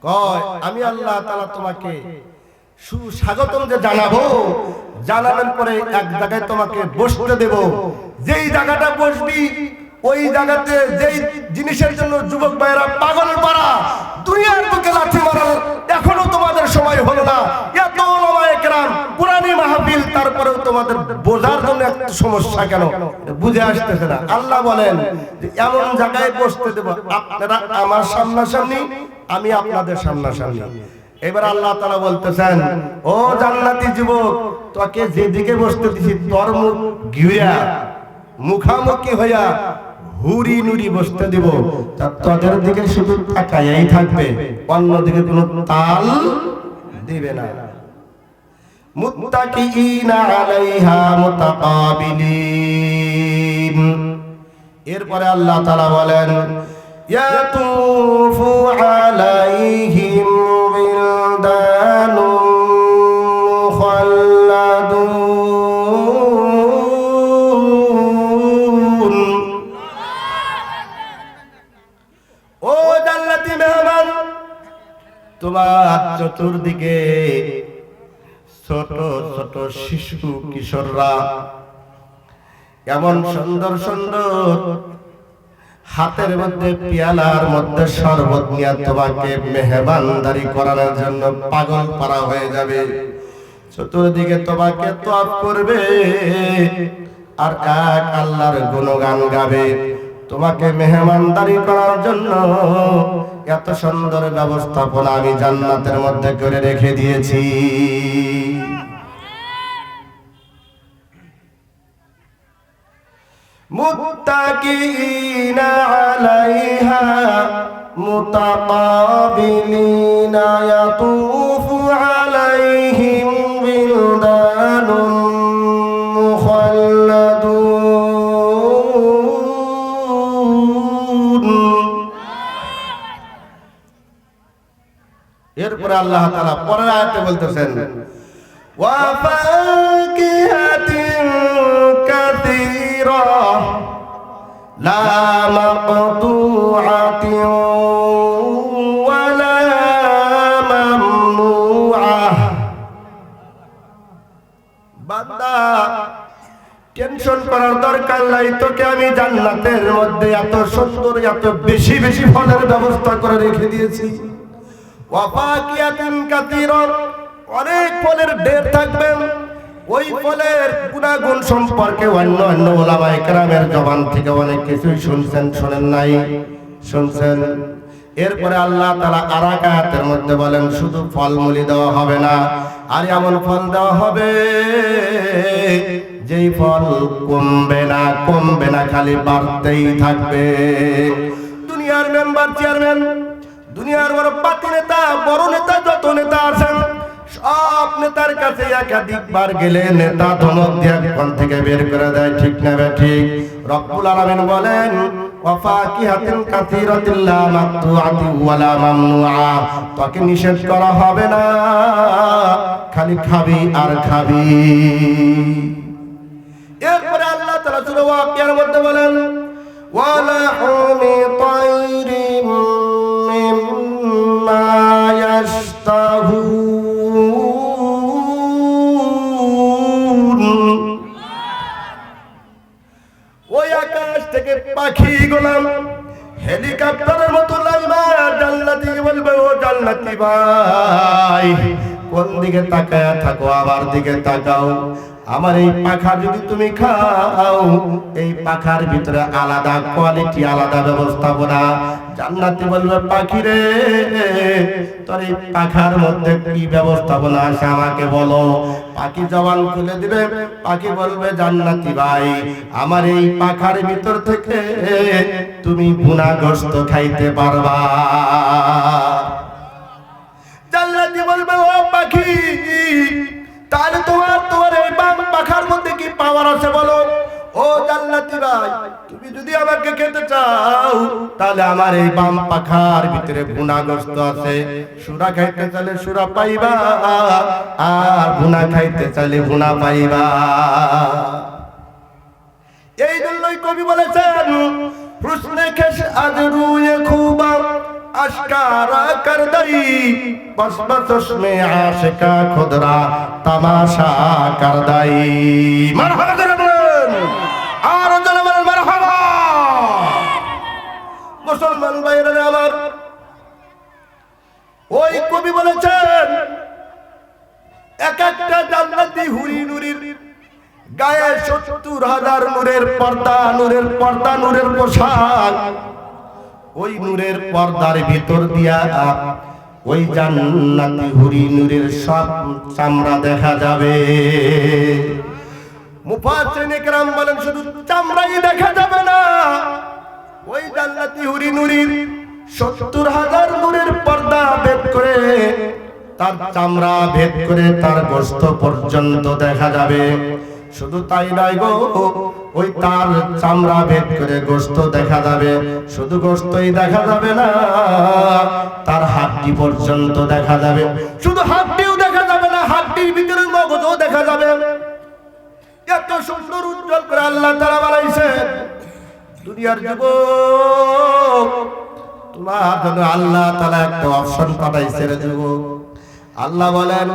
কয় আমি আল্লাহ তাআলা তোমাকে সুস্বাগতম যে জানাবো, জানানোর পরে এক জায়গায় তোমাকে বসতে দেব। যেই জায়গাটা বসবি ওই জায়গাতে যেই জিনিসের জন্য যুবক ভাইরা পাগল পারা দুনিয়ার বুকে লাথি মারার এখনো তোমাদের সময় হলো না। এত ওলামায়ে কেরাম কুরআনী মাহফিল, তারপরেও তোমাদের বোঝার জন্য একটু সমস্যা কেন বুঝে আসতেছে না। আল্লাহ বলেন যে এমন জায়গায় বসতে দেব আপনারা আমার সামনাসামনি, আমি আপনাদের সামনাসামনি। এবার আল্লাহ তাআলা বলতেছেন, ও জান্নাতি যুবক, তোকে যেদিকে বসতে দিছি তোর মুখ ঘিরা মুখামুখি হইয়া হুরি নুরি বসতে দিব, তোদের দিকে শুধু তাকায়াই থাকবে, অন্যদিকে কোনো তাল দিবে না। মুত্তাকিইনা আলাইহা মুতাকাবিলিন। এরপরে আল্লাহ তাআলা বলেন, ইয়াতুফু আলাইহিম বিলদানুন মুখাল্লাদুন। ও জান্নাতি মেহমান, তোমার চতুর্দিকে ছোট ছোট শিশু কিশোররা এমন সুন্দর সুন্দর হাতের মধ্যে পেয়ালার মধ্যে শরবত নিয়ে তোমাকে মেহমানদারি করানোর জন্য পাগল পারা হয়ে যাবে। চতুর্দিকে তোমাকে তওয়াফ করবে আর এক আল্লাহর গুণগান গাবে। তোমাকে মেহমানদারি করার জন্য এত সুন্দর ব্যবস্থাপনা আমি জান্নাতের মধ্যে করে রেখে দিয়েছি। মুত্তাকিনা আলাইহা মুতাকাবিলিনা ইয়াতুফু আলাইহিম বিলদানুন মুখাল্লাদুন। এরপরে আল্লাহ তাআলা পরের আয়াতে বলতেছেন, ওয়া ফাকিহাতিন কাসীরা লা মাকতুআতিন ওয়ালা মামনুআহ। বান্দা টেনশন করার দরকার নাই, তোকে আমি জান্নাতের মধ্যে এত সুন্দর এত বেশি বেশি ফলের ব্যবস্থা করে রেখে দিয়েছি। ওয়া ফাকিহাতিন কাসীরা, অনেক ফলের ঢের থাকবে। ওই ফলের গুণাগুণ সম্পর্কে অন্য অন্য ওলামায়ে কেরামের জবান থেকে অনেক কিছুই শুনছেন, শোনেন নাই? শুনছেন। এরপরে আল্লাহ তাআলা আরেক আয়াতের মধ্যে বলেন, শুধু ফলমূলি দেওয়া হবে না, আর এমন ফল দেওয়া হবে যেই ফল কমবে না, খালি বাড়তেই থাকবে। দুনিয়ার মেম্বার চেয়ারম্যান, দুনিয়ার বড় পাতি নেতা, বড় নেতা, যত নেতা আছেন সব নেতার কাছে একাধিকবার গেলে নেতা ধমক দিয়ে কোন থেকে বের করে দেয়, ঠিক না ঠিক? রব্বুল আলামিন বলেন, ওয়া ফাকিহাতিন কাসীরাতিন লা মাকতুআতিন ওয়ালা মামনুআ, তোকে নিষেধ করা হবে না, খালি খাবি আর খাবি। এরপরে আল্লাহ তাআলা সূরা ওয়াকিয়ার মধ্যে বলেন, ওয়া লাহুমি তায়রিম মিম্মা ইয়াশতাহুন। ওই আকাশ থেকে পাখি গোলাম হেলিকপ্টারের মতো লাগবে, জান্নাতি বলবে, ও জান্নাতি ভাই কোন দিকে তাকায়া থাকো, আমার দিকে তাকাও। আমার এই পাখা যদি তুমি খাও, এই পাখার ভিতরে আলাদা কোয়ালিটি, আলাদা ব্যবস্থাপনা। জান্নাতি বলবে, পাখি রে তোর এই পাখার মধ্যে কি ব্যবস্থাপনা আছে আমাকে বলো। পাখি জবান খুলে দিবে, পাখি বলবে, জান্নাতি ভাই আমার এই পাখার ভিতর থেকে তুমি গুনাহগ্রস্ত খাইতে পারবা। জান্নাতি বলবে, ও পাখি তাহলে তোমার এই বাম পাখার মধ্যে কি পাওয়ার আছে বলো। ও জান্নাতি ভাই তুমি যদি আমাকে খেতে চাও তাহলে আমার এই বাম পাখার ভিতরে গুনাহগ্রস্ত আছে, সূরা খাইতে চাইলে সূরা পাইবা, আর গুনাহ খাইতে চাইলে গুনাহ পাইবা। এই জন্যই কবি বলেছেন, हुस्न कश आज रूए खूबा अश्कारा कर दई बस बस उसमें आशिका खुदरा तमाशा कर दई मरहबा जनाब और जनाब मरहबा मुसलमान भाईरा আমার ওই কবি বলেছেন এক একটা জান্নাতি হুরি নুরির গায়ে ৭০,০০০ নূরের পর্দা নূরের পোশাক ওই নূরের পর্দার ভিতর দিয়া ওই জান্নাতি হুরি নূরের সব চামড়া দেখা যাবে মুফাসসিরিন ইকরাম বলেন শুধু চামড়াই দেখা যাবে না ওই জান্নাতি হুরি নুরির ৭০,০০০ নূরের পর্দা ভেদ করে তার চামড়া ভেদ করে তার গোশত পর্যন্ত দেখা যাবে শুধু তাই নয় গো ওই তার চামড়া ভেদ করে গোশত দেখা যাবে শুধু গোশতই দেখা যাবে না তার হাড্ডি পর্যন্ত দেখা যাবে শুধু হাড্ডিও দেখা যাবে না হাড্ডির ভিতরে মগজও দেখা যাবে এত সুন্দর উজ্জ্বল করে আল্লাহ তাআলা বানাইছেন দুনিয়ার যুবক তোমার জন্য আল্লাহ তাআলা একটা অপশন পাঠাইছে রে যুবক আল্লাহ বলেন